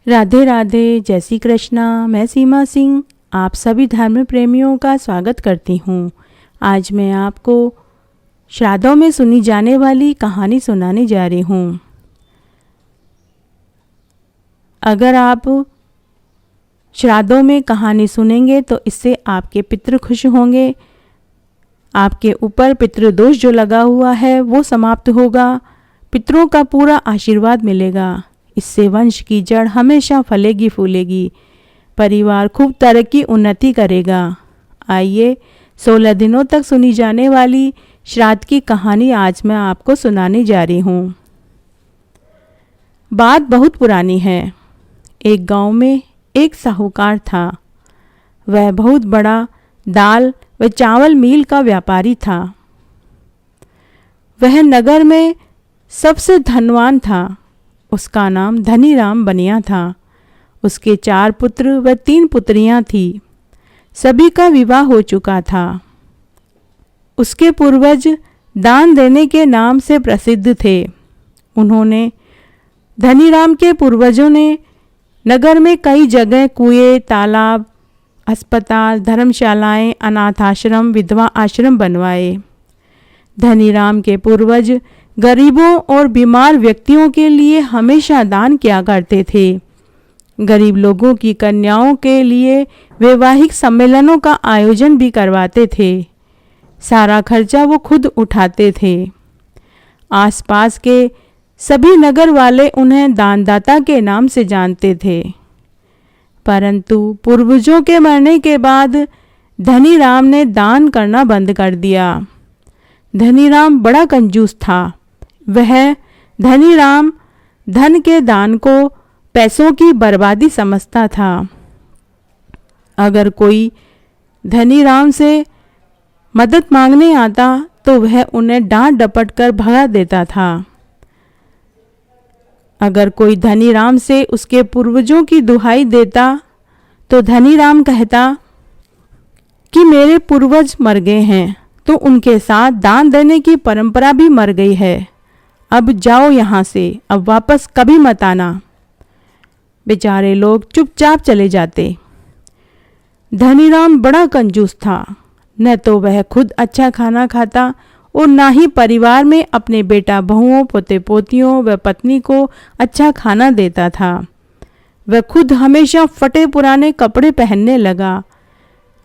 राधे राधे, जय श्री कृष्णा। मैं सीमा सिंह आप सभी धर्म प्रेमियों का स्वागत करती हूँ। आज मैं आपको श्राद्धों में सुनी जाने वाली कहानी सुनाने जा रही हूँ। अगर आप श्राद्धों में कहानी सुनेंगे तो इससे आपके पितृ खुश होंगे, आपके ऊपर पितृदोष जो लगा हुआ है वो समाप्त होगा, पितरों का पूरा आशीर्वाद मिलेगा। इससे वंश की जड़ हमेशा फलेगी फूलेगी, परिवार खूब तरक्की उन्नति करेगा। आइए 16 दिनों तक सुनी जाने वाली श्राद्ध की कहानी आज मैं आपको सुनाने जा रही हूँ। बात बहुत पुरानी है। एक गांव में एक साहूकार था। वह बहुत बड़ा दाल व चावल मील का व्यापारी था। वह नगर में सबसे धनवान था। उसका नाम धनीराम बनिया था। उसके 4 पुत्र व 3 पुत्रियां थीं। सभी का विवाह हो चुका था। उसके पूर्वज दान देने के नाम से प्रसिद्ध थे। उन्होंने धनीराम के पूर्वजों ने नगर में कई जगह कुएं, तालाब, अस्पताल, धर्मशालाएं, अनाथ आश्रम, विधवा आश्रम बनवाए। धनीराम के पूर्वज गरीबों और बीमार व्यक्तियों के लिए हमेशा दान किया करते थे। गरीब लोगों की कन्याओं के लिए वैवाहिक सम्मेलनों का आयोजन भी करवाते थे। सारा खर्चा वो खुद उठाते थे। आसपास के सभी नगर वाले उन्हें दानदाता के नाम से जानते थे। परंतु पूर्वजों के मरने के बाद धनीराम ने दान करना बंद कर दिया। धनीराम बड़ा कंजूस था। वह धनीराम धन के दान को पैसों की बर्बादी समझता था। अगर कोई धनीराम से मदद मांगने आता तो वह उन्हें डांट डपट कर भगा देता था। अगर कोई धनीराम से उसके पूर्वजों की दुहाई देता तो धनीराम कहता कि मेरे पूर्वज मर गए हैं तो उनके साथ दान देने की परंपरा भी मर गई है। अब जाओ यहाँ से, अब वापस कभी मत आना। बेचारे लोग चुपचाप चले जाते। धनीराम बड़ा कंजूस था। न तो वह खुद अच्छा खाना खाता और ना ही परिवार में अपने बेटा बहुओं, पोते पोतियों व पत्नी को अच्छा खाना देता था। वह खुद हमेशा फटे पुराने कपड़े पहनने लगा।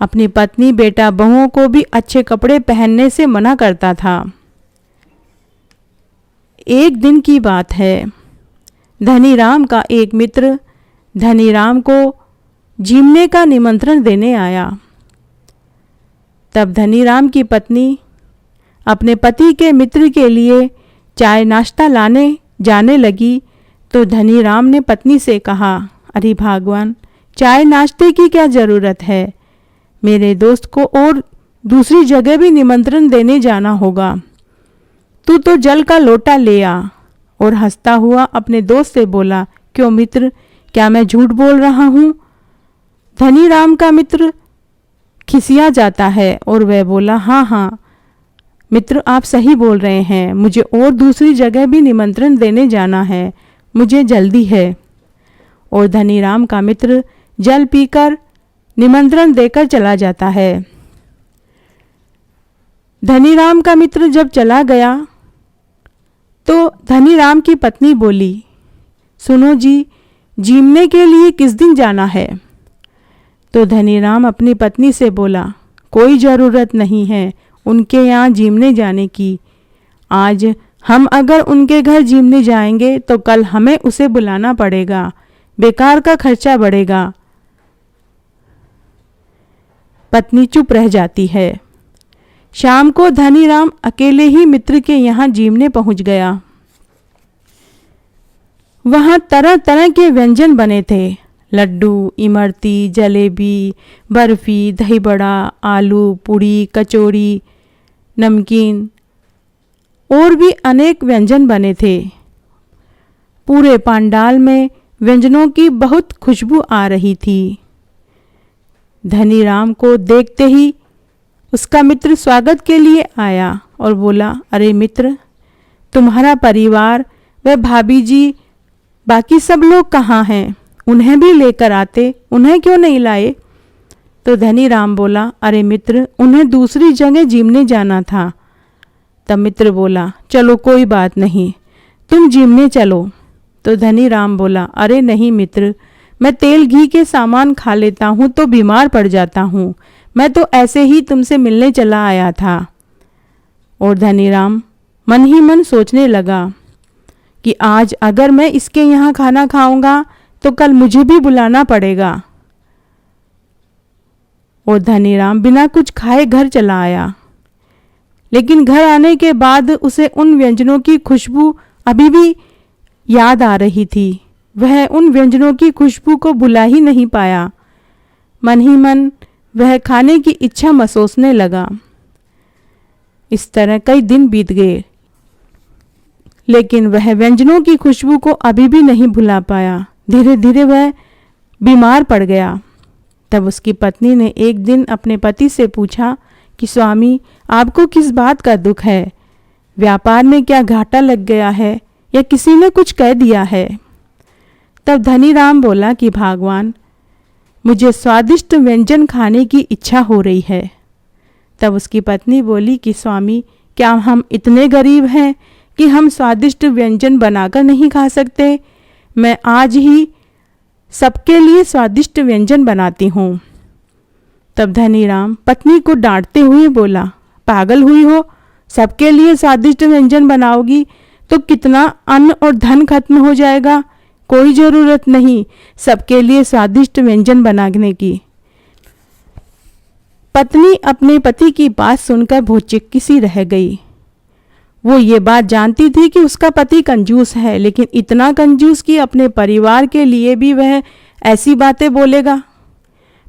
अपनी पत्नी, बेटा बहुओं को भी अच्छे कपड़े पहनने से मना करता था। एक दिन की बात है। धनीराम का एक मित्र धनीराम को जीमने का निमंत्रण देने आया। तब धनीराम की पत्नी अपने पति के मित्र के लिए चाय नाश्ता लाने जाने लगी तो धनीराम ने पत्नी से कहा, अरे भगवान, चाय नाश्ते की क्या ज़रूरत है? मेरे दोस्त को और दूसरी जगह भी निमंत्रण देने जाना होगा। तू तो जल का लोटा ले आ। और हंसता हुआ अपने दोस्त से बोला, क्यों मित्र, क्या मैं झूठ बोल रहा हूँ? धनीराम का मित्र खिसिया जाता है और वह बोला, हाँ हाँ मित्र, आप सही बोल रहे हैं। मुझे और दूसरी जगह भी निमंत्रण देने जाना है, मुझे जल्दी है। और धनीराम का मित्र जल पीकर निमंत्रण देकर चला जाता है। धनीराम का मित्र जब चला गया तो धनीराम की पत्नी बोली, सुनो जी, जीमने के लिए किस दिन जाना है? तो धनीराम अपनी पत्नी से बोला, कोई ज़रूरत नहीं है उनके यहाँ जीमने जाने की। आज हम अगर उनके घर जीमने जाएंगे तो कल हमें उसे बुलाना पड़ेगा, बेकार का खर्चा बढ़ेगा। पत्नी चुप रह जाती है। शाम को धनीराम अकेले ही मित्र के यहाँ जीमने पहुंच गया। वहाँ तरह तरह के व्यंजन बने थे। लड्डू, इमरती, जलेबी, बर्फी, दही बड़ा, आलू पूड़ी, कचौड़ी, नमकीन और भी अनेक व्यंजन बने थे। पूरे पंडाल में व्यंजनों की बहुत खुशबू आ रही थी। धनीराम को देखते ही उसका मित्र स्वागत के लिए आया और बोला, अरे मित्र, तुम्हारा परिवार व भाभी जी बाकी सब लोग कहाँ हैं? उन्हें भी लेकर आते, उन्हें क्यों नहीं लाए? तो धनी राम बोला, अरे मित्र, उन्हें दूसरी जगह जीमने जाना था। तब मित्र बोला, चलो कोई बात नहीं, तुम जीमने चलो। तो धनी राम बोला, अरे नहीं मित्र, मैं तेल घी के सामान खा लेता हूँ तो बीमार पड़ जाता हूँ, मैं तो ऐसे ही तुमसे मिलने चला आया था। और धनी राम मन ही मन सोचने लगा कि आज अगर मैं इसके यहाँ खाना खाऊंगा तो कल मुझे भी बुलाना पड़ेगा। और धनी राम बिना कुछ खाए घर चला आया। लेकिन घर आने के बाद उसे उन व्यंजनों की खुशबू अभी भी याद आ रही थी। वह उन व्यंजनों की खुशबू को भुला ही नहीं पाया। मन ही मन वह खाने की इच्छा महसूसने लगा। इस तरह कई दिन बीत गए, लेकिन वह व्यंजनों की खुशबू को अभी भी नहीं भुला पाया। धीरे धीरे वह बीमार पड़ गया। तब उसकी पत्नी ने एक दिन अपने पति से पूछा कि स्वामी, आपको किस बात का दुख है? व्यापार में क्या घाटा लग गया है या किसी ने कुछ कह दिया है? तब धनी राम बोला कि भगवान, मुझे स्वादिष्ट व्यंजन खाने की इच्छा हो रही है। तब उसकी पत्नी बोली कि स्वामी, क्या हम इतने गरीब हैं कि हम स्वादिष्ट व्यंजन बनाकर नहीं खा सकते? मैं आज ही सबके लिए स्वादिष्ट व्यंजन बनाती हूँ। तब धनी राम पत्नी को डांटते हुए बोला, पागल हुई हो? सबके लिए स्वादिष्ट व्यंजन बनाओगी तो कितना अन्न और धन खत्म हो जाएगा। कोई ज़रूरत नहीं सबके लिए स्वादिष्ट व्यंजन बनाने की। पत्नी अपने पति की बात सुनकर भौचक्की सी रह गई। वो ये बात जानती थी कि उसका पति कंजूस है, लेकिन इतना कंजूस कि अपने परिवार के लिए भी वह ऐसी बातें बोलेगा।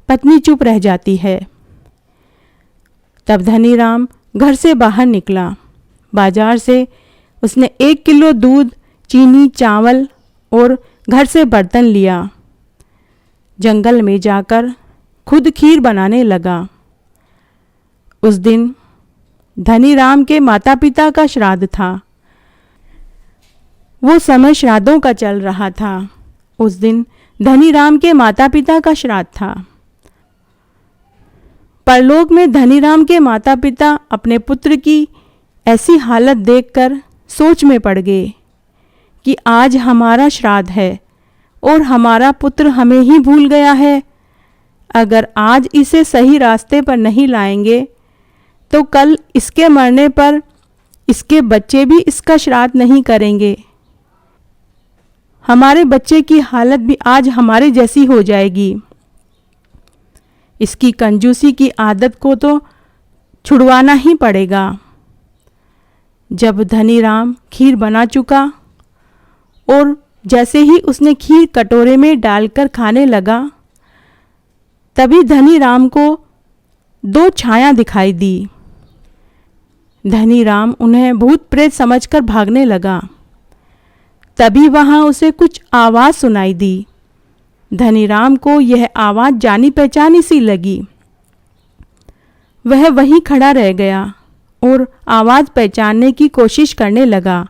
पत्नी चुप रह जाती है। तब धनी राम घर से बाहर निकला। बाजार से उसने 1 किलो दूध, चीनी, चावल और घर से बर्तन लिया। जंगल में जाकर खुद खीर बनाने लगा। उस दिन धनी राम के माता पिता का श्राद्ध था। वो समय श्राद्धों का चल रहा था। उस दिन धनी राम के माता पिता का श्राद्ध था। परलोक में धनी राम के माता पिता अपने पुत्र की ऐसी हालत देखकर सोच में पड़ गए कि आज हमारा श्राद्ध है और हमारा पुत्र हमें ही भूल गया है। अगर आज इसे सही रास्ते पर नहीं लाएंगे तो कल इसके मरने पर इसके बच्चे भी इसका श्राद्ध नहीं करेंगे। हमारे बच्चे की हालत भी आज हमारे जैसी हो जाएगी। इसकी कंजूसी की आदत को तो छुड़वाना ही पड़ेगा। जब धनी राम खीर बना चुका और जैसे ही उसने खीर कटोरे में डालकर खाने लगा, तभी धनी राम को 2 छायां दिखाई दी। धनी राम उन्हें भूत प्रेत समझकर भागने लगा। तभी वहां उसे कुछ आवाज़ सुनाई दी। धनी राम को यह आवाज़ जानी पहचानी सी लगी। वह वहीं खड़ा रह गया और आवाज़ पहचानने की कोशिश करने लगा।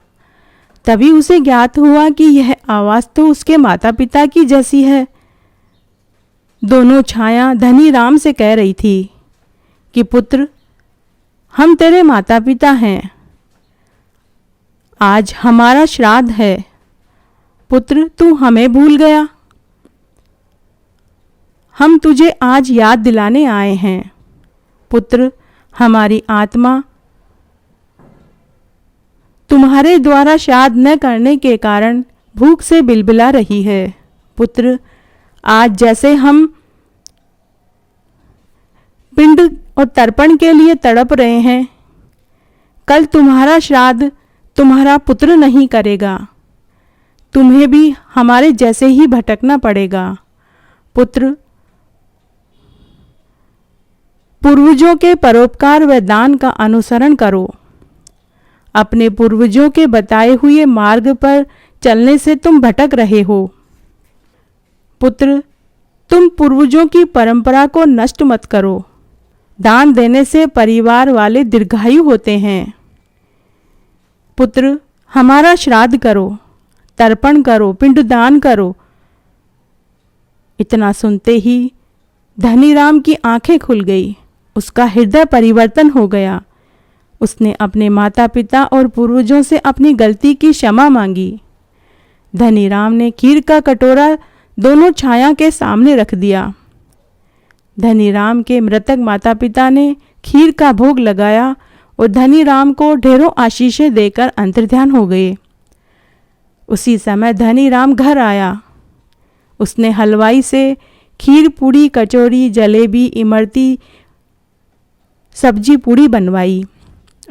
तभी उसे ज्ञात हुआ कि यह आवाज़ तो उसके माता पिता की जैसी है। दोनों छाया धनी राम से कह रही थी कि पुत्र, हम तेरे माता पिता हैं। आज हमारा श्राद्ध है। पुत्र, तू हमें भूल गया। हम तुझे आज याद दिलाने आए हैं। पुत्र, हमारी आत्मा तुम्हारे द्वारा श्राद्ध न करने के कारण भूख से बिलबिला रही है। पुत्र, आज जैसे हम पिंड और तर्पण के लिए तड़प रहे हैं, कल तुम्हारा श्राद्ध तुम्हारा पुत्र नहीं करेगा। तुम्हें भी हमारे जैसे ही भटकना पड़ेगा। पुत्र, पूर्वजों के परोपकार व दान का अनुसरण करो। अपने पूर्वजों के बताए हुए मार्ग पर चलने से तुम भटक रहे हो। पुत्र, तुम पूर्वजों की परंपरा को नष्ट मत करो। दान देने से परिवार वाले दीर्घायु होते हैं। पुत्र, हमारा श्राद्ध करो, तर्पण करो, पिंडदान करो। इतना सुनते ही धनीराम की आंखें खुल गई। उसका हृदय परिवर्तन हो गया। उसने अपने माता पिता और पूर्वजों से अपनी गलती की क्षमा मांगी। धनीराम ने खीर का कटोरा दोनों छाया के सामने रख दिया। धनीराम के मृतक माता पिता ने खीर का भोग लगाया और धनीराम को ढेरों आशीषें देकर अंतर्ध्यान हो गए। उसी समय धनीराम घर आया। उसने हलवाई से खीर पूड़ी कचौरी जलेबी इमरती सब्जी पूड़ी बनवाई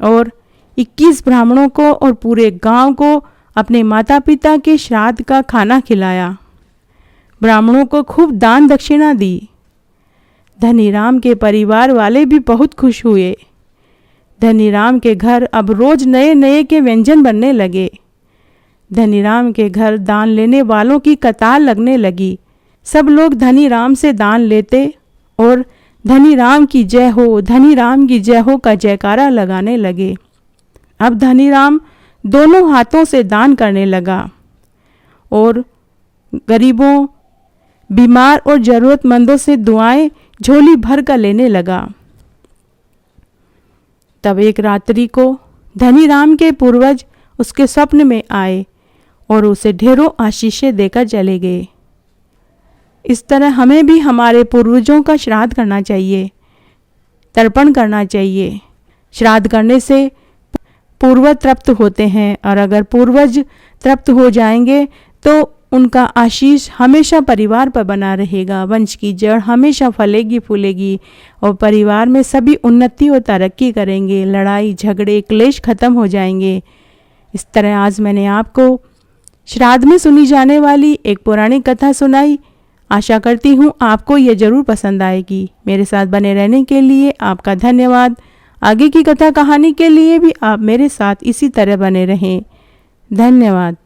और 21 ब्राह्मणों को और पूरे गांव को अपने माता पिता के श्राद्ध का खाना खिलाया। ब्राह्मणों को खूब दान दक्षिणा दी। धनीराम के परिवार वाले भी बहुत खुश हुए। धनीराम के घर अब रोज नए नए के व्यंजन बनने लगे। धनीराम के घर दान लेने वालों की कतार लगने लगी। सब लोग धनीराम से दान लेते और धनीराम की जय हो, धनीराम की जय हो का जयकारा लगाने लगे। अब धनीराम दोनों हाथों से दान करने लगा और गरीबों, बीमार और ज़रूरतमंदों से दुआएं झोली भर कर लेने लगा। तब एक रात्रि को धनीराम के पूर्वज उसके स्वप्न में आए और उसे ढेरों आशीषें देकर चले गए। इस तरह हमें भी हमारे पूर्वजों का श्राद्ध करना चाहिए, तर्पण करना चाहिए। श्राद्ध करने से पूर्वज तृप्त होते हैं और अगर पूर्वज तृप्त हो जाएंगे तो उनका आशीष हमेशा परिवार पर बना रहेगा। वंश की जड़ हमेशा फलेगी फूलेगी और परिवार में सभी उन्नति और तरक्की करेंगे। लड़ाई झगड़े क्लेश खत्म हो जाएंगे। इस तरह आज मैंने आपको श्राद्ध में सुनी जाने वाली एक पौराणिक कथा सुनाई। आशा करती हूँ आपको ये ज़रूर पसंद आएगी। मेरे साथ बने रहने के लिए आपका धन्यवाद। आगे की कथा कहानी के लिए भी आप मेरे साथ इसी तरह बने रहें। धन्यवाद।